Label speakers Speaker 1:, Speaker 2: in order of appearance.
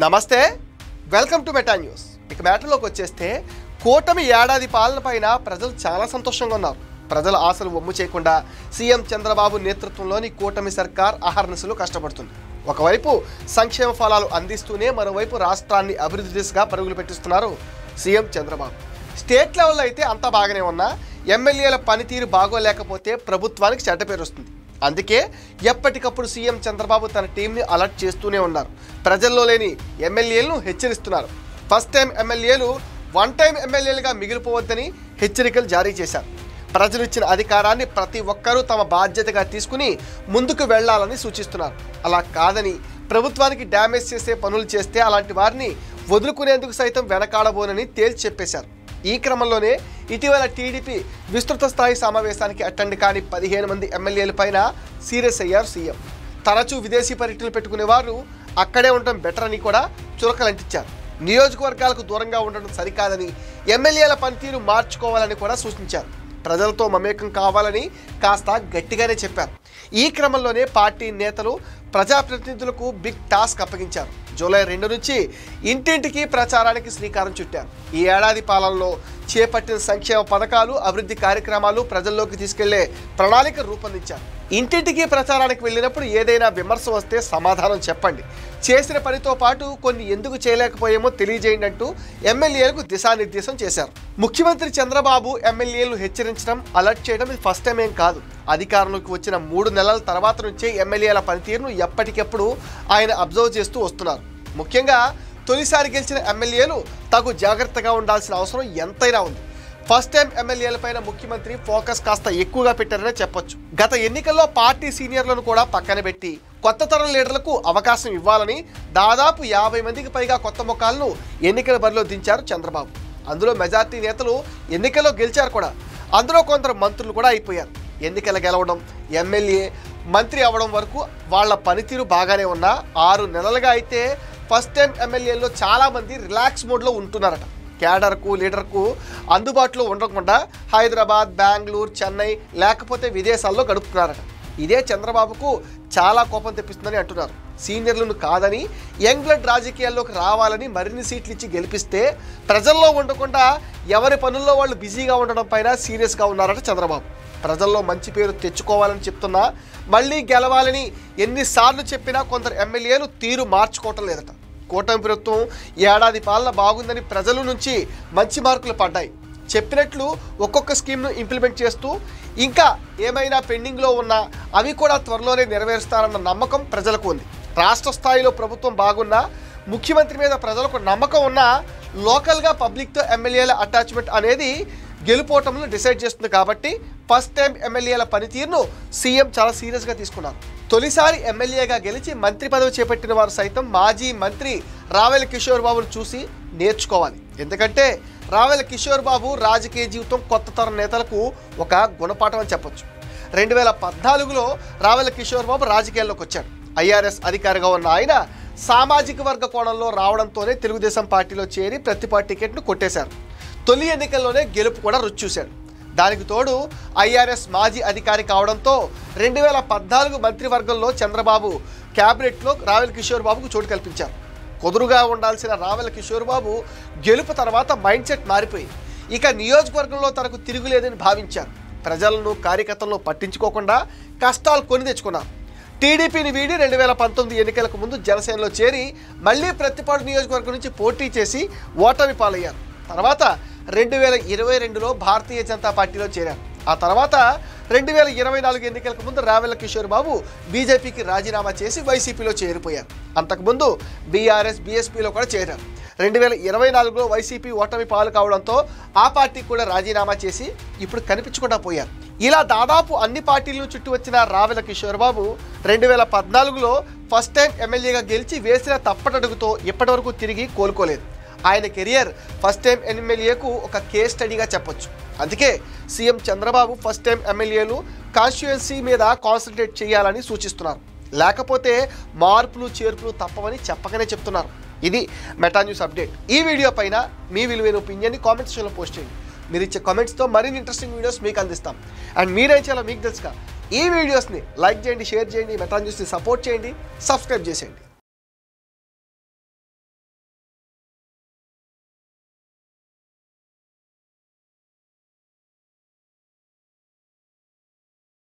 Speaker 1: నమస్తే, welcome to meta news. ఇక మ్యాటర్లోకి వచ్చేస్తే కూటమి ఏడాది పాలన పైన ప్రజలు చాలా సంతోషంగా ఉన్నారు. ప్రజల ఆశలు వమ్ము చేయకుండా సీఎం చంద్రబాబు నేతృత్వంలోని కూటమి సర్కార్ అహర్నిశలు కష్టపడుతుంది. ఒకవైపు సంక్షేమ ఫలాలు అందిస్తూనే మరోవైపు రాష్ట్రాన్ని అభివృద్ధి దిశగా పరుగులు పెట్టిస్తున్నారు సీఎం చంద్రబాబు. స్టేట్ లెవెల్లో అయితే అంతా బాగానే ఉన్నా ఎమ్మెల్యేల పనితీరు బాగోలేకపోతే ప్రభుత్వానికి చెడ్డ పేరు వస్తుంది. అందుకే ఎప్పటికప్పుడు సీఎం చంద్రబాబు తన టీంని అలర్ట్ చేస్తూనే ఉన్నారు. ప్రజల్లో లేని ఎమ్మెల్యేలను హెచ్చరిస్తున్నారు. ఫస్ట్ టైం ఎమ్మెల్యేలు వన్ టైం ఎమ్మెల్యేలుగా మిగిలిపోవద్దని హెచ్చరికలు జారీ చేశారు. ప్రజలు ఇచ్చిన అధికారాన్ని ప్రతి ఒక్కరూ తమ బాధ్యతగా తీసుకుని ముందుకు వెళ్లాలని సూచిస్తున్నారు. అలా కాదని ప్రభుత్వానికి డ్యామేజ్ చేసే పనులు చేస్తే అలాంటి వారిని వదులుకునేందుకు సైతం వెనకాడబోనని తేల్చి చెప్పేశారు. ఈ క్రమంలోనే ఇటీవల టీడీపీ విస్తృత స్థాయి సమావేశానికి అటెండ్ కాని 15 మంది ఎమ్మెల్యేల పైన సీరియస్ అయ్యారు సీఎం. తరచూ విదేశీ పర్యటనలు పెట్టుకునే వారు అక్కడే ఉండటం బెటర్ అని కూడా చురకలంటించారు. నియోజకవర్గాలకు దూరంగా ఉండడం సరికాదని ఎమ్మెల్యేల పనితీరు మార్చుకోవాలని కూడా సూచించారు. ప్రజలతో మమేకం కావాలని కాస్త గట్టిగానే చెప్పారు. ఈ క్రమంలోనే పార్టీ నేతలు ప్రజాప్రతినిధులకు బిగ్ టాస్క్ అప్పగించారు. జూలై 2 నుంచి ఇంటింటికి ప్రచారానికి శ్రీకారం చుట్టారు. ఈ ఏడాది పాలనలో చేపట్టిన సంక్షేమ పథకాలు, అభివృద్ధి కార్యక్రమాలు ప్రజల్లోకి తీసుకెళ్లే ప్రణాళిక రూపొందించారు. ఇంటింటికి ప్రచారానికి వెళ్ళినప్పుడు ఏదైనా విమర్శ వస్తే సమాధానం చెప్పండి, చేసిన పనితో పాటు కొన్ని ఎందుకు చేయలేకపోయామో తెలియజేయండి అంటూ ఎమ్మెల్యేలకు దిశానిర్దేశం చేశారు. ముఖ్యమంత్రి చంద్రబాబు ఎమ్మెల్యేలను హెచ్చరించడం, అలర్ట్ చేయడం ఇది ఫస్ట్ టైం ఏం కాదు. అధికారంలోకి వచ్చిన 3 నెలల తర్వాత నుంచే ఎమ్మెల్యేల పనితీరును ఎప్పటికెప్పుడు ఆయన అబ్జర్వ్ చేస్తూ వస్తున్నారు. ముఖ్యంగా తొలిసారి గెలిచిన ఎమ్మెల్యేలు తగు జాగ్రత్తగా ఉండాల్సిన అవసరం ఎంతైనా ఉంది. ఫస్ట్ టైం ఎమ్మెల్యేలపైన ముఖ్యమంత్రి ఫోకస్ కాస్త ఎక్కువగా పెట్టారనే చెప్పొచ్చు. గత ఎన్నికల్లో పార్టీ సీనియర్లను కూడా పక్కన పెట్టి కొత్త తరం లీడర్లకు అవకాశం ఇవ్వాలని దాదాపు 50 మందికి పైగా కొత్త ముఖాలను ఎన్నికల బరిలో దించారు చంద్రబాబు. అందులో మెజార్టీ నేతలు ఎన్నికల్లో గెలిచారు కూడా. అందులో కొందరు మంత్రులు కూడా అయిపోయారు. ఎన్నికలు గెలవడం, ఎమ్మెల్యే మంత్రి అవ్వడం వరకు వాళ్ళ పనితీరు బాగానే ఉన్నా 6 నెలలుగా అయితే ఫస్ట్ టైం ఎమ్మెల్యేల్లో చాలామంది రిలాక్స్ మోడ్లో ఉంటున్నారట. క్యాడర్కు, లీడర్కు అందుబాటులో ఉండకుండా హైదరాబాద్, బెంగళూరు, చెన్నై లేకపోతే విదేశాల్లో గడుపుతున్నారట. ఇదే చంద్రబాబుకు చాలా కోపం తెప్పిస్తుందని అంటున్నారు. సీనియర్లను కాదని యంగ్ బ్లడ్ రాజకీయాల్లోకి రావాలని మరిన్ని సీట్లు ఇచ్చి గెలిపిస్తే ప్రజల్లో ఉండకుండా ఎవరి పనుల్లో వాళ్ళు బిజీగా ఉండడం పైన సీరియస్గా ఉన్నారట చంద్రబాబు. ప్రజల్లో మంచి పేరు తెచ్చుకోవాలని చెప్తున్నా మళ్ళీ గెలవాలని ఎన్నిసార్లు చెప్పినా కొందరు ఎమ్మెల్యేలు తీరు మార్చుకోవటం లేదట. కూటమి ప్రభుత్వం ఏడాది పాలన బాగుందని ప్రజల నుంచి మంచి మార్కులు పడ్డాయి. చెప్పినట్లు ఒక్కొక్క స్కీమ్ను ఇంప్లిమెంట్ చేస్తూ ఇంకా ఏమైనా పెండింగ్లో ఉన్నా అవి కూడా త్వరలోనే నెరవేరుస్తారన్న నమ్మకం ప్రజలకు ఉంది. రాష్ట్ర స్థాయిలో ప్రభుత్వం బాగున్నా, ముఖ్యమంత్రి మీద ప్రజలకు నమ్మకం ఉన్నా లోకల్గా పబ్లిక్తో ఎమ్మెల్యేల అటాచ్మెంట్ అనేది గెలుపోవటంలో డిసైడ్ చేస్తుంది. కాబట్టి ఫస్ట్ టైం ఎమ్మెల్యేల పనితీరును సీఎం చాలా సీరియస్గా తీసుకున్నారు. తొలిసారి ఎమ్మెల్యేగా గెలిచి మంత్రి పదవి చేపట్టిన వారు సైతం మాజీ మంత్రి రావెల కిషోర్ బాబును చూసి నేర్చుకోవాలి. ఎందుకంటే రావెల కిషోర్ బాబు రాజకీయ జీవితం కొత్త తరం నేతలకు ఒక గుణపాఠం అని చెప్పొచ్చు. 2014లో రావెల కిషోర్ బాబు రాజకీయాల్లోకి వచ్చాడు. ఐఆర్ఎస్ అధికారిగా ఉన్న ఆయన సామాజిక వర్గ కోణంలో రావడంతోనే తెలుగుదేశం పార్టీలో చేరి ప్రతిపాటి టికెట్ను కొట్టేశారు. తొలి ఎన్నికల్లోనే గెలుపు కూడా రుచి చూశాడు. దానికి తోడు ఐఆర్ఎస్ మాజీ అధికారి కావడంతో 2014 మంత్రివర్గంలో చంద్రబాబు క్యాబినెట్లో రావెల కిషోర్ బాబుకు చోటు కల్పించారు. కుదురుగా ఉండాల్సిన రావెల కిషోర్ బాబు గెలుపు తర్వాత మైండ్ సెట్ మారిపోయి ఇక నియోజకవర్గంలో తనకు తిరుగులేదని భావించారు. ప్రజలను, కార్యకర్తలను పట్టించుకోకుండా కష్టాలు కొని తెచ్చుకున్నారు. టీడీపీని వీడి 2019 ఎన్నికలకు ముందు జనసేనలో చేరి మళ్లీ ప్రతిపాడు నియోజకవర్గం నుంచి పోటీ చేసి ఓటమి పాలయ్యారు. తర్వాత 2022లో భారతీయ జనతా పార్టీలో చేరారు. ఆ తర్వాత 2024 ఎన్నికలకు ముందు రావెల కిషోర్ బాబు బీజేపీకి రాజీనామా చేసి వైసీపీలో చేరిపోయారు. అంతకుముందు బీఆర్ఎస్, బీఎస్పీలో కూడా చేరారు. 2024లో వైసీపీ ఓటమి పాలు కావడంతో ఆ పార్టీ కూడా రాజీనామా చేసి ఇప్పుడు కనిపించకుండా పోయారు. ఇలా దాదాపు అన్ని పార్టీలను చుట్టూ వచ్చిన రావెల కిషోర్ బాబు 2014లో ఫస్ట్ టైం ఎమ్మెల్యేగా గెలిచి వేసిన తప్పటడుగుతో ఇప్పటివరకు తిరిగి కోలుకోలేదు. ఆయన కెరియర్ ఫస్ట్ టైం ఎమ్మెల్యేకు ఒక కేస్ స్టడీగా చెప్పొచ్చు. అందుకే సీఎం చంద్రబాబు ఫస్ట్ టైం ఎమ్మెల్యేలు కాన్స్టిట్యుయెన్సీ మీద కాన్సన్ట్రేట్ చేయాలని సూచిస్తున్నారు. లేకపోతే మార్పులు చేర్పులు తప్పవని చెప్పకనే చెప్తున్నారు. ఇది మెటా న్యూస్ అప్డేట్. ఈ వీడియో పైన మీ విలువైన ఒపీనియన్ని కామెంట్ సెక్షన్లో పోస్ట్ చేయండి. మీరు ఇచ్చే కామెంట్స్తో మరిన్ని ఇంట్రెస్టింగ్ వీడియోస్ మీకు అందిస్తాం. అండ్ మీరేం చేయాలో మీకు తెలుసుగా ఈ వీడియోస్ని లైక్ చేయండి, షేర్ చేయండి, మెటా న్యూస్ని సపోర్ట్ చేయండి, సబ్స్క్రైబ్ చేసేయండి.